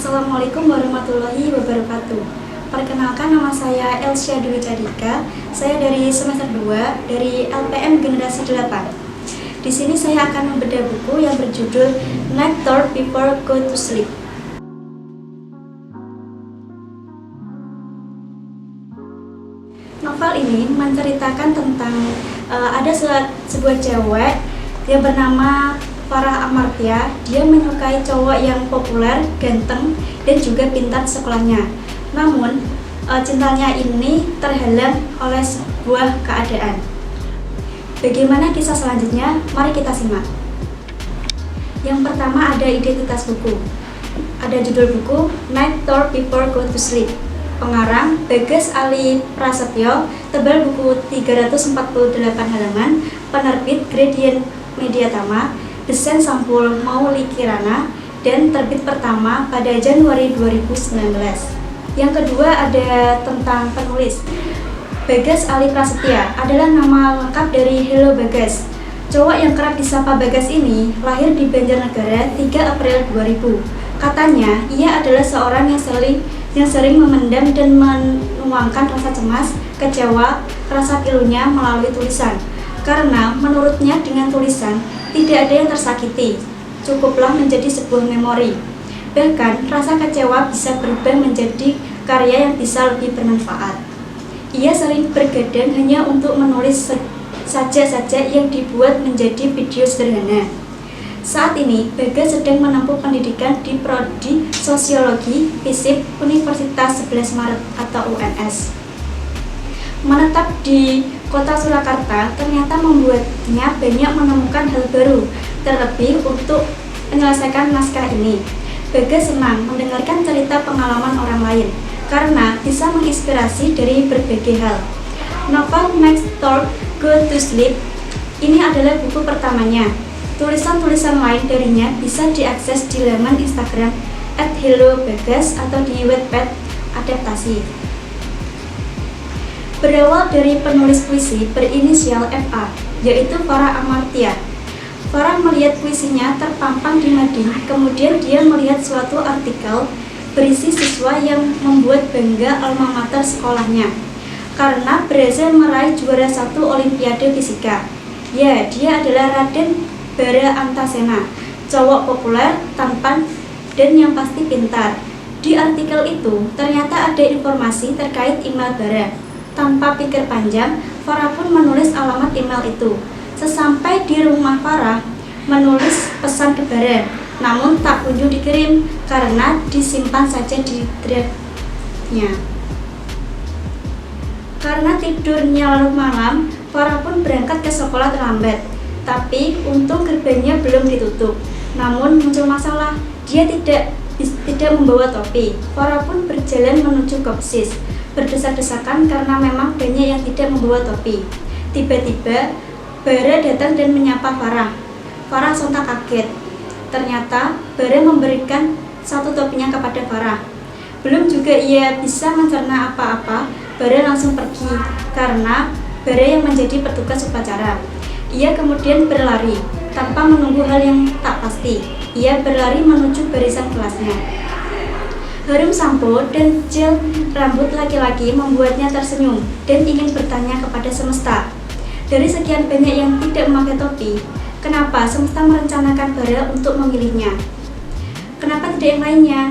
Assalamualaikum warahmatullahi wabarakatuh. Perkenalkan, nama saya Elsya Dwi Cadika. Saya dari semester 2 dari LPM Generasi 8. Di sini saya akan membedah buku yang berjudul Night Talk Before Go to Sleep. Novel ini menceritakan tentang ada sebuah cewek yang bernama Farah Amartya. Dia menyukai cowok yang populer, ganteng, dan juga pintar sekolahnya. Namun, cintanya ini terhalang oleh sebuah keadaan. Bagaimana kisah selanjutnya? Mari kita simak. Yang pertama ada identitas buku. Ada judul buku Night Talk Before Go to Sleep. Pengarang Bagas Ali Prasetyo, tebal buku 348 halaman, penerbit Gradient Media Tama, desain sampul Mauli Kirana, dan terbit pertama pada Januari 2019. Yang kedua ada tentang penulis. Bagas Ali Prasetya adalah nama lengkap dari Hello Bagas. Cowok yang kerap disapa Bagas ini lahir di Banjarnegara 3 April 2000. Katanya, ia adalah seorang yang sering memendam dan menuangkan rasa cemas, kecewa, rasa pilunya melalui tulisan. Karena menurutnya dengan tulisan tidak ada yang tersakiti, cukuplah menjadi sebuah memori. Bahkan rasa kecewa bisa berubah menjadi karya yang bisa lebih bermanfaat. Ia sering bergadang hanya untuk menulis saja yang dibuat menjadi video sederhana. Saat ini, Bagas sedang menempuh pendidikan di Prodi Sosiologi FISIP Universitas 11 Maret atau UNS. Menetap di Kota Surakarta ternyata membuatnya banyak menemukan hal baru, terlebih untuk menyelesaikan naskah ini. Bagas senang mendengarkan cerita pengalaman orang lain, karena bisa menginspirasi dari berbagai hal. Novel Night Talk Go to Sleep ini adalah buku pertamanya. Tulisan-tulisan lain darinya bisa diakses di laman Instagram @hellobagas atau di Wattpad adaptasi. Berawal dari penulis puisi berinisial FA, yaitu Farah Amartya. Farah melihat puisinya terpampang di mading, kemudian dia melihat suatu artikel berisi siswa yang membuat bangga alma mater sekolahnya karena berhasil meraih juara 1 Olimpiade Fisika. Ya, dia adalah Raden Bara Antasena, cowok populer, tampan, dan yang pasti pintar. Di artikel itu ternyata ada informasi terkait email Bara. Tanpa pikir panjang, Farah pun menulis alamat email itu. Sesampai di rumah Farah, menulis pesan ke Bara, namun tak kunjung dikirim karena disimpan saja di drive-nya. Karena tidurnya larut malam, Farah pun berangkat ke sekolah terlambat. Tapi untung gerbangnya belum ditutup. Namun muncul masalah, dia tidak membawa topi. Farah pun berjalan menuju kopsis, berdesak-desakan karena memang banyak yang tidak membawa topi. Tiba-tiba Bara datang dan menyapa Farah. Farah sontak kaget. Ternyata Bara memberikan satu topinya kepada Farah. Belum juga ia bisa mencerna apa-apa, Bara langsung pergi karena Bara yang menjadi petugas upacara. Ia kemudian berlari tanpa menunggu hal yang tak pasti. Ia berlari menuju barisan kelasnya. Harum sampo dan gel rambut laki-laki membuatnya tersenyum dan ingin bertanya kepada semesta. Dari sekian banyak yang tidak memakai topi, kenapa semesta merencanakan Bara untuk memilihnya? Kenapa tidak yang lainnya?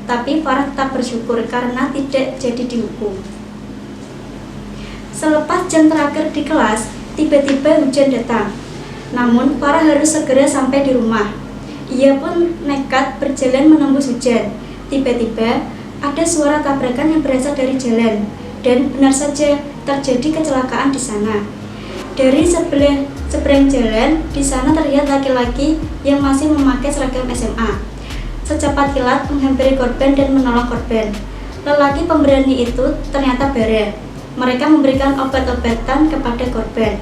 Tapi Farah tetap bersyukur karena tidak jadi dihukum. Selepas jam terakhir di kelas, tiba-tiba hujan datang. Namun Farah harus segera sampai di rumah. Ia pun nekat berjalan menembus hujan. Tiba-tiba ada suara tabrakan yang berasal dari jalan, dan benar saja terjadi kecelakaan di sana. Dari seberang jalan, di sana terlihat laki-laki yang masih memakai seragam SMA. Secepat kilat menghampiri korban dan menolong korban. Lelaki pemberani itu ternyata Bara. Mereka memberikan obat-obatan kepada korban.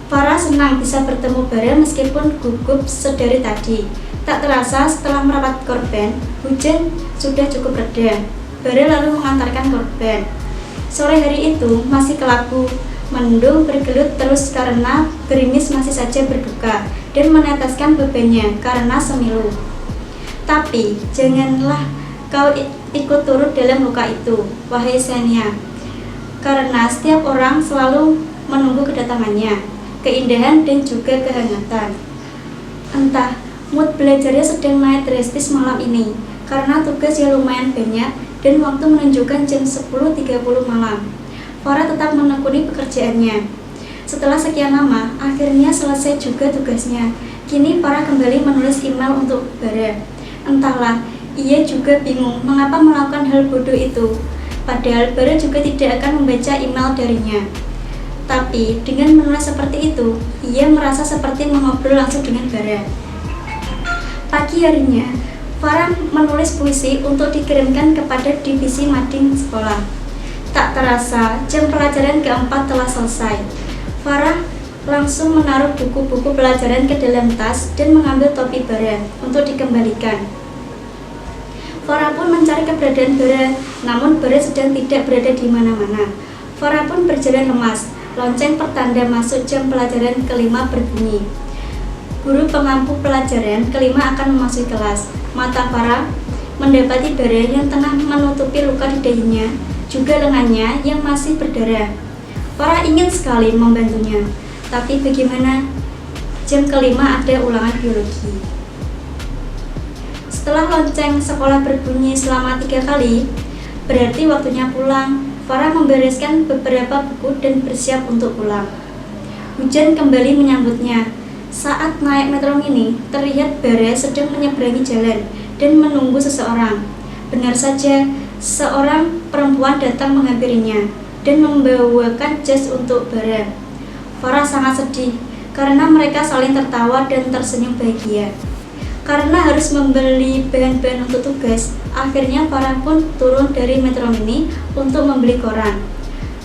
Farah senang bisa bertemu Bara meskipun gugup sedari tadi. Tak terasa setelah merawat korban, hujan sudah cukup reda. Bara lalu mengantarkan korban. Sore hari itu masih kelabu, mendung bergelut terus karena gerimis masih saja berduka dan meneteskan bebannya karena semilu. Tapi janganlah kau ikut turut dalam luka itu, wahai Xenia, karena setiap orang selalu menunggu kedatangannya, keindahan dan juga kehangatan. Entah mood belajarnya sedang naik drastis malam ini, karena tugas yang lumayan banyak dan waktu menunjukkan jam 10.30 malam. Farah tetap menekuni pekerjaannya. Setelah sekian lama, akhirnya selesai juga tugasnya. Kini Farah kembali menulis email untuk Bara. Entahlah, ia juga bingung mengapa melakukan hal bodoh itu. Padahal Bara juga tidak akan membaca email darinya. Tapi dengan menulis seperti itu, ia merasa seperti mengobrol langsung dengan Bara. Pagi harinya, Farah menulis puisi untuk dikirimkan kepada divisi mading sekolah. Tak terasa, jam pelajaran keempat telah selesai. Farah langsung menaruh buku-buku pelajaran ke dalam tas dan mengambil topi Bara untuk dikembalikan. Farah pun mencari keberadaan Bara, namun Bara sedang tidak berada di mana-mana. Farah pun berjalan lemas. Lonceng pertanda masuk jam pelajaran kelima berbunyi. Guru pengampu pelajaran kelima akan memasuki kelas. Mata Farah mendapati Bara yang tengah menutupi luka di dahinya, juga lengannya yang masih berdarah. Farah ingin sekali membantunya, tapi bagaimana? Jam kelima ada ulangan biologi. Setelah lonceng sekolah berbunyi selama 3 kali, berarti waktunya pulang. Farah membereskan beberapa buku dan bersiap untuk pulang. Hujan kembali menyambutnya. Saat naik metro mini, terlihat Bara sedang menyeberangi jalan dan menunggu seseorang. Benar saja, seorang perempuan datang menghampirinya dan membawakan jas untuk Bara. Farah sangat sedih karena mereka saling tertawa dan tersenyum bahagia. Karena harus membeli bahan-bahan untuk tugas, akhirnya Farah pun turun dari metro mini untuk membeli koran.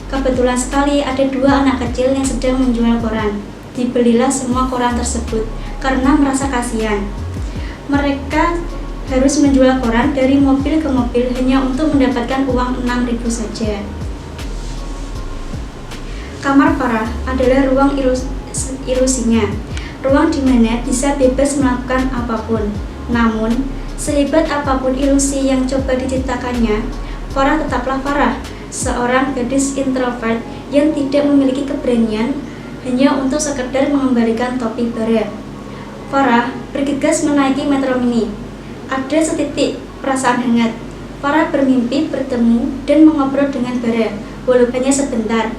Kebetulan sekali ada 2 anak kecil yang sedang menjual koran. Dibelilah semua koran tersebut karena merasa kasihan. Mereka harus menjual koran dari mobil ke mobil hanya untuk mendapatkan uang 6.000 saja. Kamar Farah adalah ruang ilusinya, ruang di mana bisa bebas melakukan apapun. Namun, sehebat apapun ilusi yang coba diciptakannya, Farah tetaplah Farah, seorang gadis introvert yang tidak memiliki keberanian hanya untuk sekedar mengembalikan topi Bara. Farah bergegas menaiki metro mini. Ada setitik perasaan hangat. Farah bermimpi bertemu dan mengobrol dengan Bara, walaupun hanya sebentar.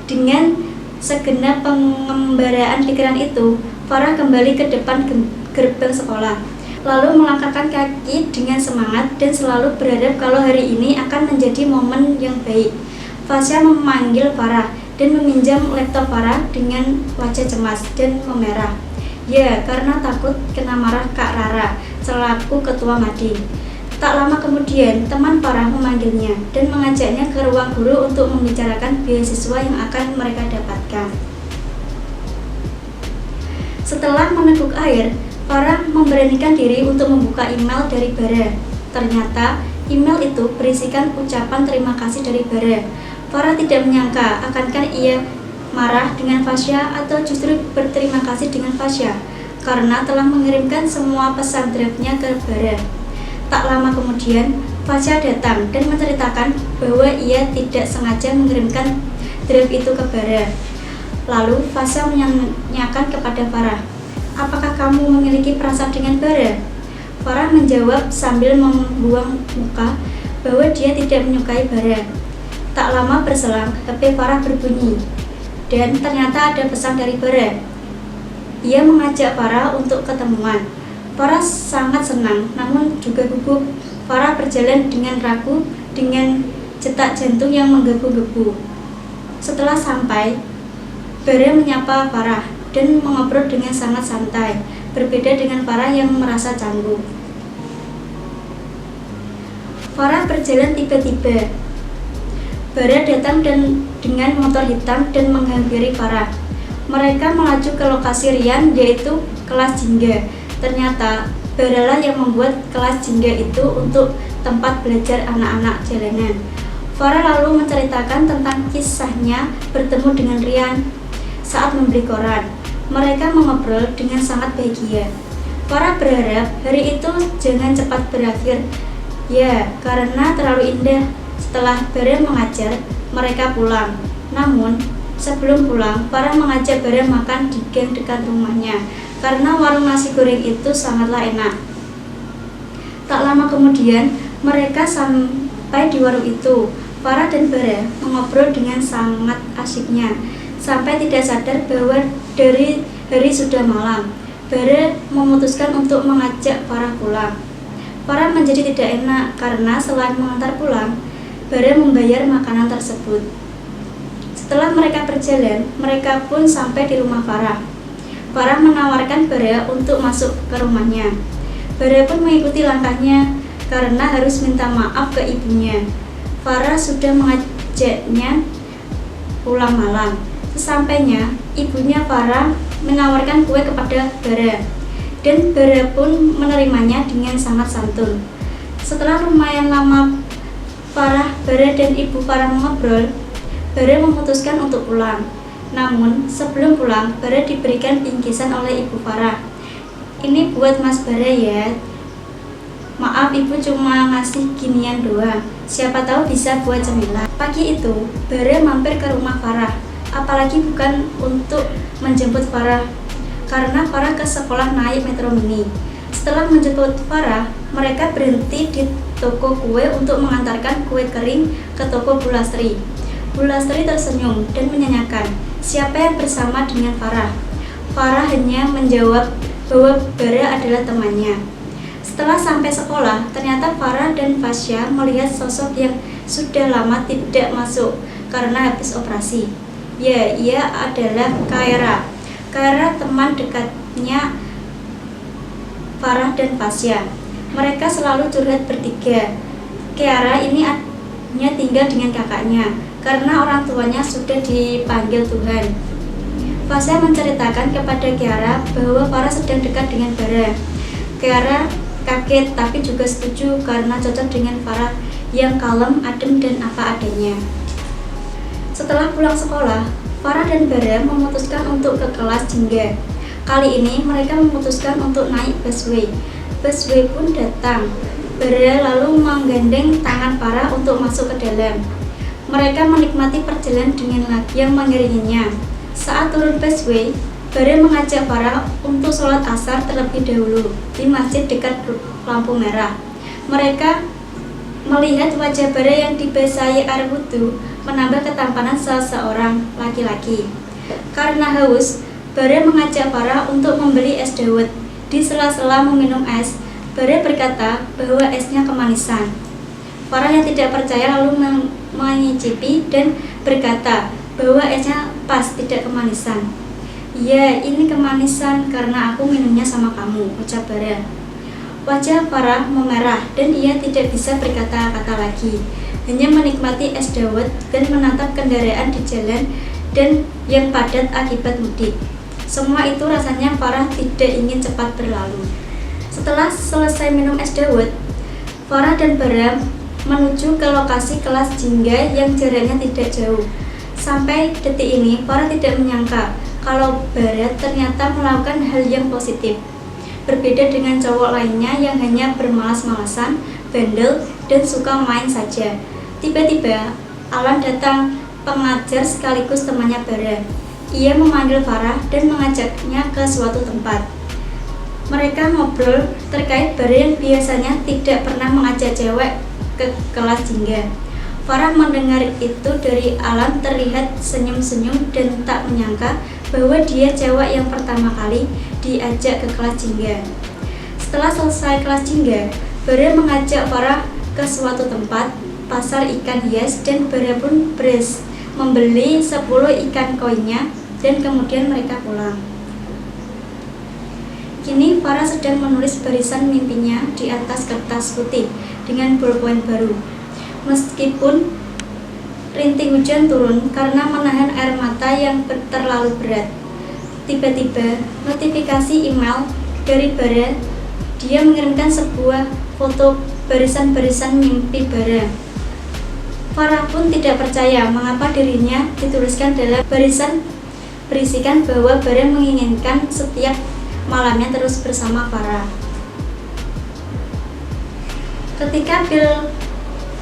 Dengan segenap pengembaraan pikiran itu, Farah kembali ke depan gerbang sekolah, lalu melangkahkan kaki dengan semangat dan selalu berharap kalau hari ini akan menjadi momen yang baik. Fasya memanggil Farah dan meminjam laptop Farah dengan wajah cemas dan memerah. Ya, karena takut kena marah Kak Rara selaku ketua mading. Tak lama kemudian, teman Farah memanggilnya dan mengajaknya ke ruang guru untuk membicarakan beasiswa yang akan mereka dapatkan. Setelah meneguk air, Farah memberanikan diri untuk membuka email dari Bara. Ternyata, email itu berisikan ucapan terima kasih dari Bara. Farah tidak menyangka akankah ia marah dengan Fasya atau justru berterima kasih dengan Fasya karena telah mengirimkan semua pesan draftnya ke Bara. Tak lama kemudian, Fasya datang dan menceritakan bahwa ia tidak sengaja mengirimkan draft itu ke Bara. Lalu Fasya menanyakan kepada Farah, apakah kamu memiliki perasaan dengan Bara? Farah menjawab sambil membuang muka bahwa dia tidak menyukai Bara. Tak lama berselang, HP Farah berbunyi, dan ternyata ada pesan dari Bara. Ia mengajak Farah untuk ketemuan. Farah sangat senang, namun juga gugup. Farah berjalan dengan ragu, dengan detak jantung yang menggebu-gebu. Setelah sampai, Bara menyapa Farah dan mengobrol dengan sangat santai, berbeda dengan Farah yang merasa canggung. Farah berjalan tiba-tiba. Bara datang dengan motor hitam dan menghampiri Farah. Mereka melaju ke lokasi Rian, yaitu kelas jingga. Ternyata Bara lah yang membuat kelas jingga itu untuk tempat belajar anak-anak jalanan. Farah lalu menceritakan tentang kisahnya bertemu dengan Rian saat membeli koran. Mereka mengobrol dengan sangat bahagia. Farah berharap hari itu jangan cepat berakhir, ya karena terlalu indah. Setelah Bara mengajar, mereka pulang. Namun, sebelum pulang, Farah mengajak Bara makan di gang dekat rumahnya karena warung nasi goreng itu sangatlah enak. Tak lama kemudian, mereka sampai di warung itu. Farah dan Bara mengobrol dengan sangat asyiknya sampai tidak sadar bahwa dari hari sudah malam. Bara memutuskan untuk mengajak Farah pulang. Farah menjadi tidak enak karena selain mengantar pulang, Bara membayar makanan tersebut. Setelah mereka berjalan, mereka pun sampai di rumah Farah. Farah menawarkan Bara untuk masuk ke rumahnya. Bara pun mengikuti langkahnya karena harus minta maaf ke ibunya. Farah sudah mengajaknya pulang malam. Sesampainya, ibunya Farah menawarkan kue kepada Bara, dan Bara pun menerimanya dengan sangat santun. Setelah lumayan lama Farah, Bara, dan ibu Farah mengobrol, Bara memutuskan untuk pulang. Namun, sebelum pulang, Bara diberikan bingkisan oleh ibu Farah. Ini buat Mas Bara ya. Maaf, ibu cuma ngasih ginian doang. Siapa tahu bisa buat cemilan. Pagi itu, Bara mampir ke rumah Farah. Apalagi bukan untuk menjemput Farah, karena Farah ke sekolah naik Metro Mini. Setelah menjemput Farah, mereka berhenti di toko kue untuk mengantarkan kue kering ke toko Bu Lastri. Bu Lastri tersenyum dan menanyakan siapa yang bersama dengan Farah. Farah hanya menjawab bahwa Bara adalah temannya. Setelah sampai sekolah, ternyata Farah dan Fasya melihat sosok yang sudah lama tidak masuk karena habis operasi. Ya, ia adalah Kaira. Kaira teman dekatnya Farah dan Fasya. Mereka selalu curhat bertiga. Kiara ini hanya tinggal dengan kakaknya karena orang tuanya sudah dipanggil Tuhan. Fasya menceritakan kepada Kiara bahwa Farah sedang dekat dengan Bara. Kiara kaget tapi juga setuju karena cocok dengan Farah yang kalem, adem, dan apa adanya. Setelah pulang sekolah, Farah dan Bara memutuskan untuk ke kelas jingga. Kali ini mereka memutuskan untuk naik busway. Busway pun datang. Bara lalu menggandeng tangan Farah untuk masuk ke dalam. Mereka menikmati perjalanan dengan lagu yang mengiringinya. Saat turun busway, Bara mengajak Farah untuk sholat asar terlebih dahulu di masjid dekat lampu merah. Mereka melihat wajah Bara yang dibasahi air wudhu menambah ketampanan seseorang laki-laki. Karena haus, Bara mengajak Farah untuk membeli es dawet. Di sela-sela meminum es, Bara berkata bahwa esnya kemanisan. Farah yang tidak percaya lalu menyicipi dan berkata bahwa esnya pas tidak kemanisan. Ya, ini kemanisan karena aku minumnya sama kamu, ucap Bara. Wajah Farah memerah dan ia tidak bisa berkata-kata lagi, hanya menikmati es dawet dan menatap kendaraan di jalan dan yang padat akibat mudik. Semua itu rasanya Farah tidak ingin cepat berlalu. Setelah selesai minum es dawet, Farah dan Bara menuju ke lokasi kelas jingga yang jaraknya tidak jauh. Sampai detik ini, Farah tidak menyangka kalau Bara ternyata melakukan hal yang positif. Berbeda dengan cowok lainnya yang hanya bermalas-malasan, bandel, dan suka main saja. Tiba-tiba, Alan datang, pengajar sekaligus temannya Bara. Ia memanggil Farah dan mengajaknya ke suatu tempat. Mereka ngobrol terkait Bara yang biasanya tidak pernah mengajak cewek ke kelas jingga. Farah mendengar itu dari Alan terlihat senyum-senyum dan tak menyangka bahwa dia cewek yang pertama kali diajak ke kelas jingga. Setelah selesai kelas jingga, Bara mengajak Farah ke suatu tempat, pasar ikan hias, dan Bara pun membeli 10 ikan koinnya dan kemudian mereka pulang. Kini Farah sedang menulis barisan mimpinya di atas kertas putih dengan bolpen baru. Meskipun rintik hujan turun karena menahan air mata yang terlalu berat. Tiba-tiba notifikasi email dari Bara. Dia mengirimkan sebuah foto barisan-barisan mimpi Bara. Farah pun tidak percaya mengapa dirinya dituliskan dalam barisan berisikan bahwa Bara menginginkan setiap malamnya terus bersama Farah. Ketika bel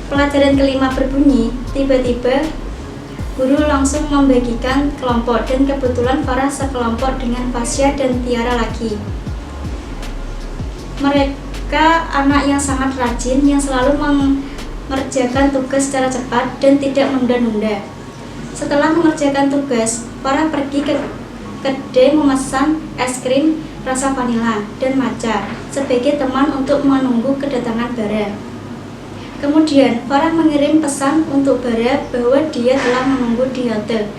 pelajaran kelima berbunyi, tiba-tiba guru langsung membagikan kelompok dan kebetulan Farah sekelompok dengan Fasya dan Tiara lagi. Mereka anak yang sangat rajin yang selalu mengerjakan tugas secara cepat dan tidak menunda-nunda. Setelah mengerjakan tugas, Farah pergi ke kedai memesan es krim rasa vanila dan matcha sebagai teman untuk menunggu kedatangan Bara. Kemudian Farah mengirim pesan untuk Bara bahwa dia telah menunggu di halte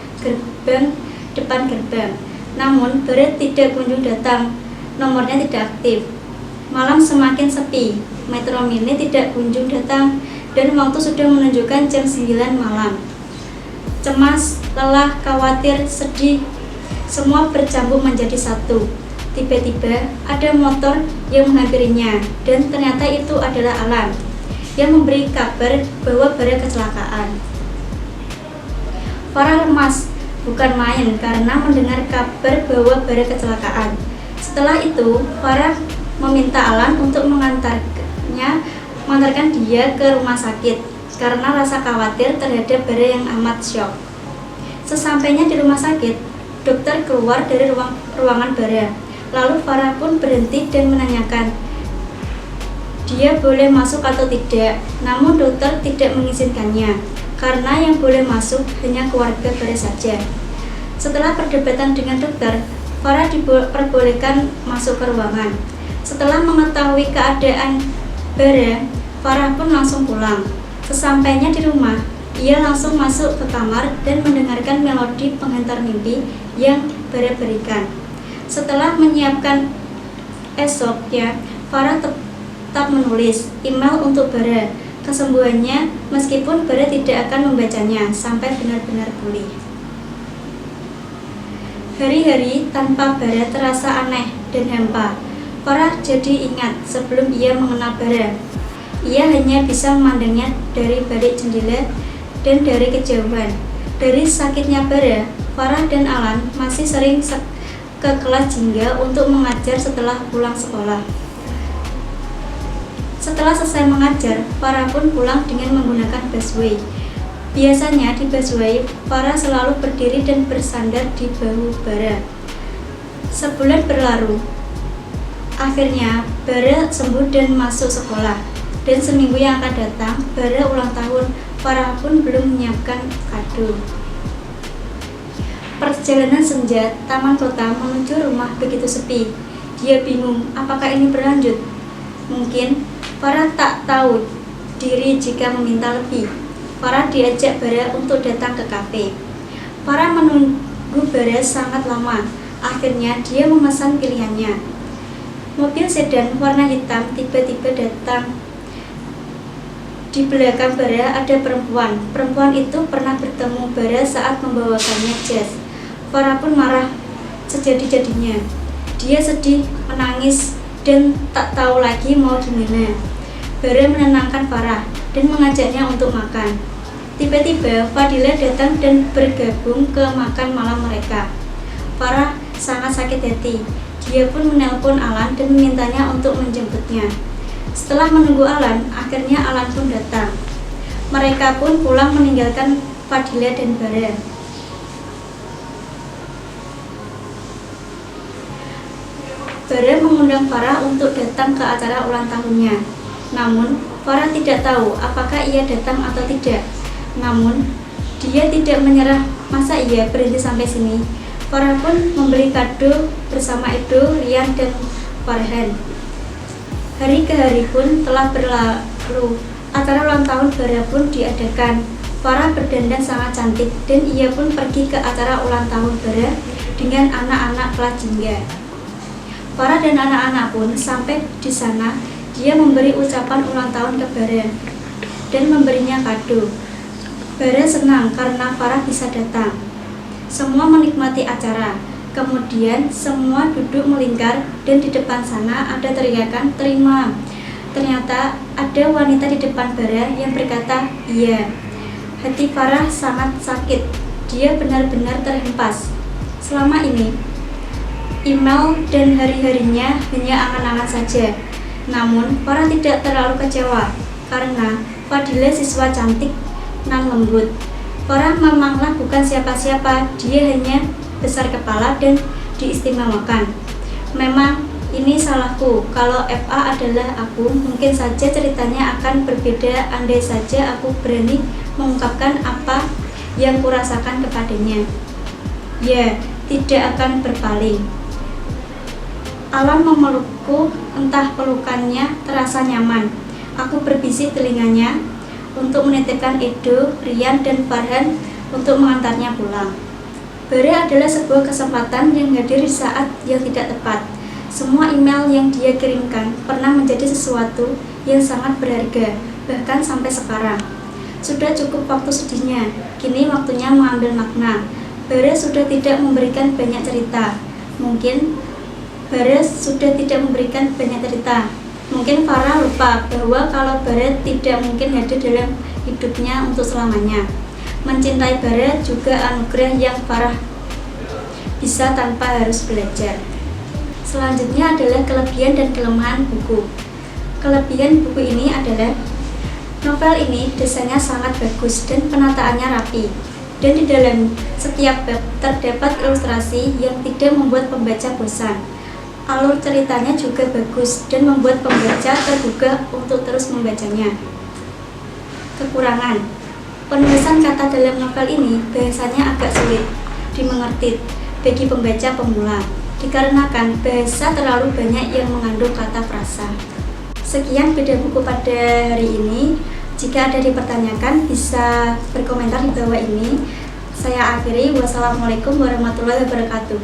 depan gerbang. Namun Bara tidak kunjung datang, nomornya tidak aktif. Malam semakin sepi, Metro Mini tidak kunjung datang dan waktu sudah menunjukkan jam 9 malam. Cemas, lelah, khawatir, sedih, semua bercampur menjadi satu. Tiba-tiba ada motor yang menghampirinya dan ternyata itu adalah Alan yang memberi kabar bahwa Bara kecelakaan. Farah lemas, bukan main karena mendengar kabar bahwa Bara kecelakaan. Setelah itu, Farah meminta Alan untuk mengantarkan dia ke rumah sakit karena rasa khawatir terhadap Bara yang amat syok. Sesampainya di rumah sakit, dokter keluar dari ruangan Bara. Lalu Farah pun berhenti dan menanyakan dia boleh masuk atau tidak. Namun dokter tidak mengizinkannya karena yang boleh masuk hanya keluarga Bara saja. Setelah perdebatan dengan dokter, Farah diperbolehkan masuk ke ruangan. Setelah mengetahui keadaan Bara, Farah pun langsung pulang. Sesampainya di rumah, ia langsung masuk ke kamar dan mendengarkan melodi penghantar mimpi yang Bara berikan. Setelah menyiapkan esoknya, Farah tetap menulis email untuk Bara kesembuhannya meskipun Bara tidak akan membacanya sampai benar-benar pulih. Hari-hari tanpa Bara terasa aneh dan hampa. Farah jadi ingat sebelum ia mengenal Bara. Ia hanya bisa memandangnya dari balik jendela dan dari kejauhan. Dari sakitnya Bara, Farah dan Alan masih sering ke kelas jingga untuk mengajar setelah pulang sekolah. Setelah selesai mengajar, Farah pun pulang dengan menggunakan busway. Biasanya di busway, Farah selalu berdiri dan bersandar di bahu Bara. Sebulan berlalu. Akhirnya, Bara sembuh dan masuk sekolah. Dan seminggu yang akan datang, Bara ulang tahun. Farah pun belum menyiapkan kado. Perjalanan senja taman kota menuju rumah begitu sepi. Dia bingung apakah ini berlanjut. Mungkin Farah tak tahu diri jika meminta lebih. Farah diajak Bara untuk datang ke kafe. Farah menunggu Bara sangat lama. Akhirnya dia memesan pilihannya. Mobil sedan warna hitam tiba-tiba datang. Di belakang Bara ada perempuan. Perempuan itu pernah bertemu Bara saat membawakannya jas. Farah pun marah sejadi-jadinya. Dia sedih, menangis, dan tak tahu lagi mau gimana. Bara menenangkan Farah dan mengajaknya untuk makan. Tiba-tiba Fadila datang dan bergabung ke makan malam mereka. Farah sangat sakit hati. Dia pun menelpon Alan dan memintanya untuk menjemputnya. Setelah menunggu Alan, akhirnya Alan pun datang. Mereka pun pulang meninggalkan Fadila dan Bara. Bara mengundang Farah untuk datang ke acara ulang tahunnya. Namun, Farah tidak tahu apakah ia datang atau tidak. Namun, dia tidak menyerah. Masa ia berhenti sampai sini? Farah pun membeli kado bersama Edo, Rian, dan Farhan. Hari ke hari pun telah berlalu. Acara ulang tahun Bara pun diadakan. Farah berdandan sangat cantik dan ia pun pergi ke acara ulang tahun Bara dengan anak-anak kelas jingga. Farah dan anak-anak pun sampai di sana. Dia memberi ucapan ulang tahun ke Bara dan memberinya kado. Bara senang karena Farah bisa datang. Semua menikmati acara. Kemudian semua duduk melingkar dan di depan sana ada teriakan terima. Ternyata ada wanita di depan Bara yang berkata iya. Hati Farah sangat sakit. Dia benar-benar terhempas. Selama ini email dan hari-harinya hanya angan-angan saja. Namun, Farah tidak terlalu kecewa karena Fadila siswa cantik nan lembut. Farah memanglah bukan siapa-siapa, dia hanya besar kepala dan diistimewakan. Memang ini salahku, kalau FA adalah aku, mungkin saja ceritanya akan berbeda andai saja aku berani mengungkapkan apa yang kurasakan kepadanya. Ya, tidak akan berpaling. Alan memelukku, entah pelukannya terasa nyaman. Aku berbisik telinganya untuk menitipkan Edo, Rian, dan Farhan untuk mengantarnya pulang. Bara adalah sebuah kesempatan yang hadir di saat yang tidak tepat. Semua email yang dia kirimkan pernah menjadi sesuatu yang sangat berharga, bahkan sampai sekarang. Sudah cukup waktu sedihnya, kini waktunya mengambil makna. Bara sudah tidak memberikan banyak cerita. Mungkin Farah lupa bahwa kalau Bara tidak mungkin hadir dalam hidupnya untuk selamanya. Mencintai Bara juga anugerah yang Farah bisa tanpa harus belajar. Selanjutnya adalah kelebihan dan kelemahan buku. Kelebihan buku ini adalah novel ini desainnya sangat bagus dan penataannya rapi. Dan di dalam setiap bab terdapat ilustrasi yang tidak membuat pembaca bosan. Alur ceritanya juga bagus dan membuat pembaca tergugah untuk terus membacanya. Kekurangan: penulisan kata dalam novel ini bahasanya agak sulit dimengerti bagi pembaca pemula, dikarenakan bahasa terlalu banyak yang mengandung kata frasa. Sekian beda buku pada hari ini. Jika ada dipertanyakan, bisa berkomentar di bawah ini. Saya akhiri. Wassalamualaikum warahmatullahi wabarakatuh.